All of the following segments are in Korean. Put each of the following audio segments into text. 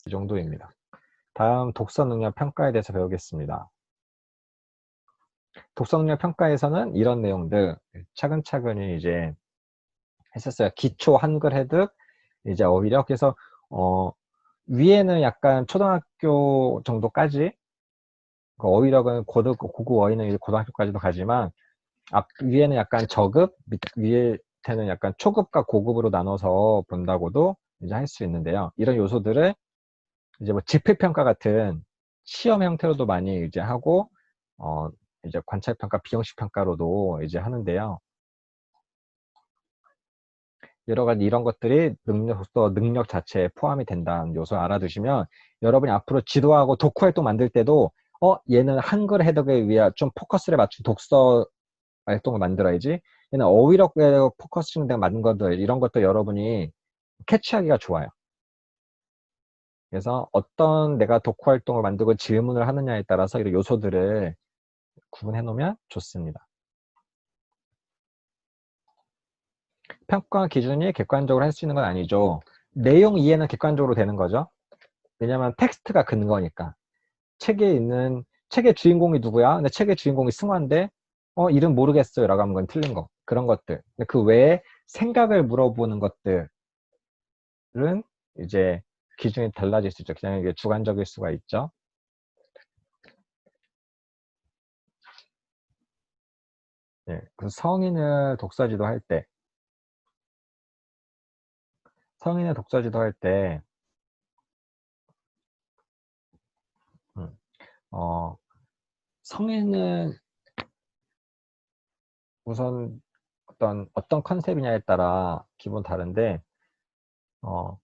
이 정도입니다. 다음 독서 능력 평가에 대해서 배우겠습니다. 독서 능력 평가에서는 이런 내용들 차근차근히 이제 했었어요. 기초 한글 해득, 이제 어휘력. 그래서 위에는 약간 초등학교 정도까지, 그 어휘력은 고급 어휘는 이제 고등학교까지도 가지만, 위에는 약간 저급, 위에는 약간 초급과 고급으로 나눠서 본다고도 이제 할 수 있는데요. 이런 요소들을 이제 뭐 지필평가 같은 시험 형태로도 많이 이제 하고, 이제 관찰평가, 비형식 평가로도 이제 하는데요. 여러 가지 이런 것들이 능력 자체에 포함이 된다는 요소 알아두시면, 여러분이 앞으로 지도하고 독후 활동 만들 때도 얘는 한글 해독에 위한 좀 포커스를 맞춘 독서 활동을 만들어야지, 얘는 어휘력에 포커스를 맞는 것들, 이런 것도 여러분이 캐치하기가 좋아요. 그래서 어떤 내가 독후 활동을 만들고 질문을 하느냐에 따라서 이런 요소들을 구분해 놓으면 좋습니다. 평가 기준이 객관적으로 할 수 있는 건 아니죠. 내용 이해는 객관적으로 되는 거죠. 왜냐면 텍스트가 근거니까. 책의 주인공이 누구야? 근데 책의 주인공이 승화인데 이름 모르겠어요 라고 하면 그건 틀린 거. 그런 것들. 근데 그 외에 생각을 물어보는 것들은 이제 기준이 달라질 수 있죠. 그냥 이게 주관적일 수가 있죠. 예, 그 성인을 독서지도 할 때, 성인의 독서지도 할 때, 음, 어, 성인은 우선 어떤 컨셉이냐에 따라 기본 다른데, 어,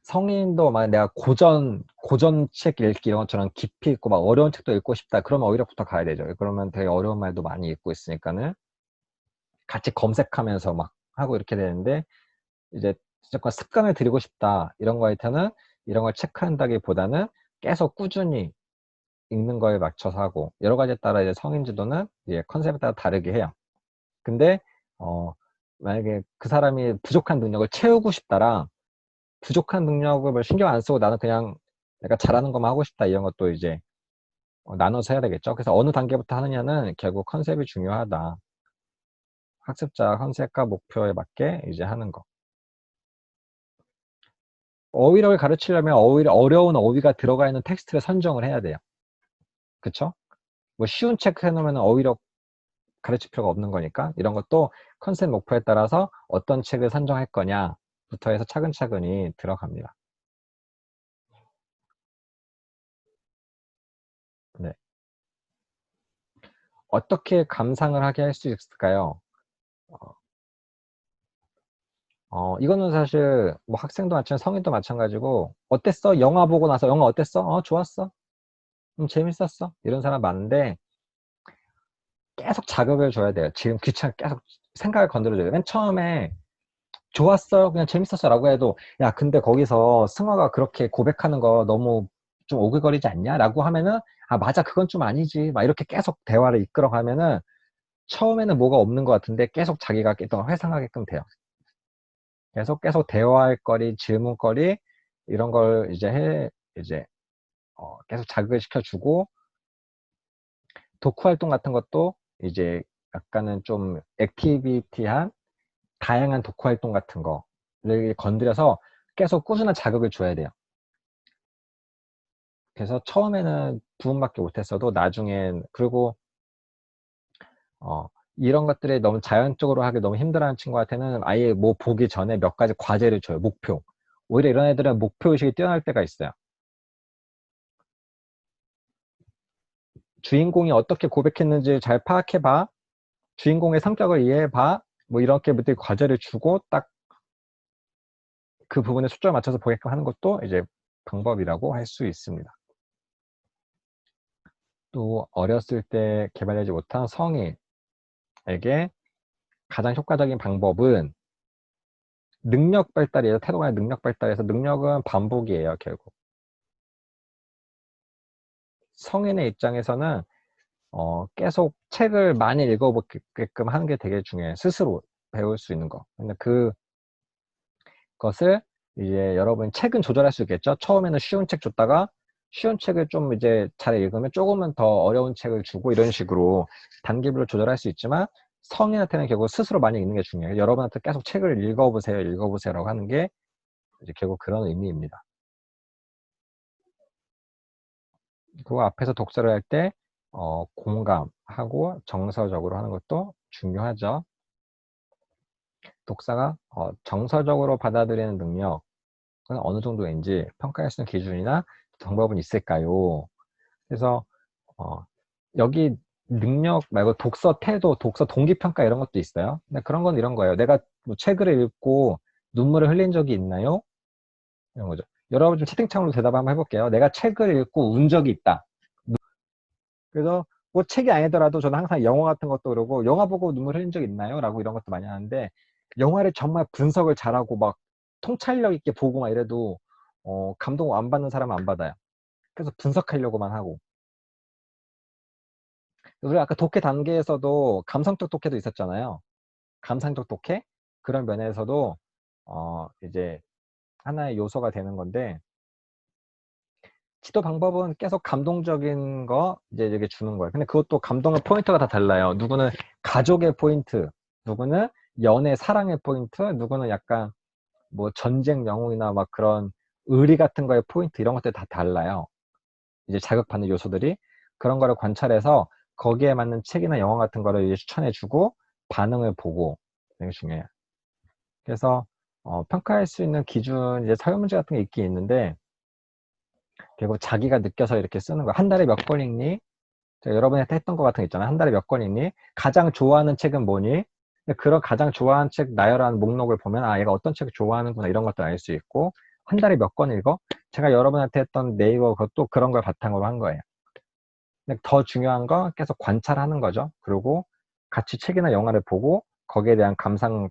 성인도 만약 내가 고전 책 읽기 이런 것처럼 깊이 있고 막 어려운 책도 읽고 싶다. 그러면 어휘력부터 가야 되죠. 그러면 되게 어려운 말도 많이 읽고 있으니까는 같이 검색하면서 막 하고 이렇게 되는데, 이제 무조건 습관을 들이고 싶다. 이런 거에서는 이런 걸 체크한다기보다는 계속 꾸준히 읽는 거에 맞춰서 하고, 여러 가지에 따라 이제 성인 지도는 이제 컨셉에 따라 다르게 해요. 근데 만약에 그 사람이 부족한 능력을 채우고 싶다랑 부족한 능력을 뭐 신경 안 쓰고 나는 그냥 내가 잘하는 것만 하고 싶다, 이런 것도 이제 나눠서 해야 되겠죠. 그래서 어느 단계부터 하느냐는 결국 컨셉이 중요하다. 학습자 컨셉과 목표에 맞게 이제 하는 거. 어휘력을 가르치려면 어려운 어휘가 들어가 있는 텍스트를 선정을 해야 돼요. 그쵸? 뭐 쉬운 책 해놓으면 어휘력 가르칠 필요가 없는 거니까, 이런 것도 컨셉 목표에 따라서 어떤 책을 선정할 거냐부터 해서 차근차근히 들어갑니다. 네. 어떻게 감상을 하게 할 수 있을까요? 이거는 사실 뭐 학생도 마찬가지고 성인도 마찬가지고, 어땠어? 영화 보고 나서 영화 어땠어? 좋았어? 재밌었어? 이런 사람 많은데, 계속 자극을 줘야 돼요. 지금 귀찮게 계속 생각을 건드려줘야 돼요. 맨 처음에 좋았어요, 그냥 재밌었어 라고 해도, 야 근데 거기서 승화가 그렇게 고백하는 거 너무 좀 오글거리지 않냐? 라고 하면은, 아 맞아, 그건 좀 아니지, 막 이렇게 계속 대화를 이끌어가면은 처음에는 뭐가 없는 것 같은데 계속 자기가 또 회상하게끔 돼요. 계속 대화할 거리, 질문거리, 이런 걸 이제 계속 자극을 시켜주고, 독후 활동 같은 것도 이제 약간은 좀 액티비티한 다양한 독후 활동 같은 거를 건드려서 계속 꾸준한 자극을 줘야 돼요. 그래서 처음에는 부분밖에 못했어도 나중엔, 그리고 이런 것들이 너무 자연적으로 하기 너무 힘들어하는 친구한테는 아예 뭐 보기 전에 몇 가지 과제를 줘요. 목표. 오히려 이런 애들은 목표의식이 뛰어날 때가 있어요. 주인공이 어떻게 고백했는지 잘 파악해봐. 주인공의 성격을 이해해봐. 뭐 이렇게 과제를 주고 딱 그 부분에 초점을 맞춰서 보게끔 하는 것도 이제 방법이라고 할 수 있습니다. 또 어렸을 때 개발되지 못한 성인에게 가장 효과적인 방법은 능력 발달이에요. 태도 간의 능력 발달에서, 능력은 반복이에요. 결국 성인의 입장에서는 계속 책을 많이 읽어보게끔 하는 게 되게 중요해요. 스스로 배울 수 있는 거. 근데 그것을 이제 여러분 책은 조절할 수 있겠죠. 처음에는 쉬운 책 줬다가 쉬운 책을 좀 이제 잘 읽으면 조금은 더 어려운 책을 주고 이런 식으로 단계별로 조절할 수 있지만 성인한테는 결국 스스로 많이 읽는 게 중요해요. 여러분한테 계속 책을 읽어보세요, 읽어보세요라고 하는 게 이제 결국 그런 의미입니다. 그 앞에서 독서를 할 때 공감하고 정서적으로 하는 것도 중요하죠. 독자가 정서적으로 받아들이는 능력은 어느 정도인지 평가할 수 있는 기준이나 방법은 있을까요? 그래서 여기 능력 말고 독서 태도, 독서 동기평가 이런 것도 있어요. 근데 그런 건 이런 거예요. 내가 뭐 책을 읽고 눈물을 흘린 적이 있나요? 이런 거죠. 여러분 좀 채팅창으로 대답 한번 해볼게요. 내가 책을 읽고 운 적이 있다. 그래서 뭐 책이 아니더라도 저는 항상 영화 같은 것도 그러고 영화 보고 눈물 흘린 적 있나요? 라고 이런 것도 많이 하는데 영화를 정말 분석을 잘하고 막 통찰력 있게 보고 막 이래도 감동 안 받는 사람은 안 받아요. 그래서 분석하려고만 하고. 우리 아까 독해 단계에서도 감성적 독해도 있었잖아요. 감상적 독해? 그런 면에서도 이제 하나의 요소가 되는 건데 지도 방법은 계속 감동적인 거 이제 이렇게 주는 거예요. 근데 그것도 감동의 포인트가 다 달라요. 누구는 가족의 포인트, 누구는 연애 사랑의 포인트, 누구는 약간 뭐 전쟁 영웅이나 막 그런 의리 같은 거의 포인트 이런 것들이 다 달라요. 이제 자극받는 요소들이 그런 거를 관찰해서 거기에 맞는 책이나 영화 같은 거를 이제 추천해주고 반응을 보고 되게 중요해요. 그래서 평가할 수 있는 기준 이제 사회 문제 같은 게 있긴 있는데 결국 자기가 느껴서 이렇게 쓰는 거. 한 달에 몇 권 읽니? 제가 여러분한테 했던 것 같은 거 있잖아요. 한 달에 몇 권 읽니? 가장 좋아하는 책은 뭐니? 근데 그런 가장 좋아하는 책 나열한 목록을 보면 아 얘가 어떤 책을 좋아하는구나 이런 것도 알 수 있고 한 달에 몇 권 읽어? 제가 여러분한테 했던 네이버 그것도 그런 걸 바탕으로 한 거예요. 근데 더 중요한 건 계속 관찰하는 거죠. 그리고 같이 책이나 영화를 보고 거기에 대한 감상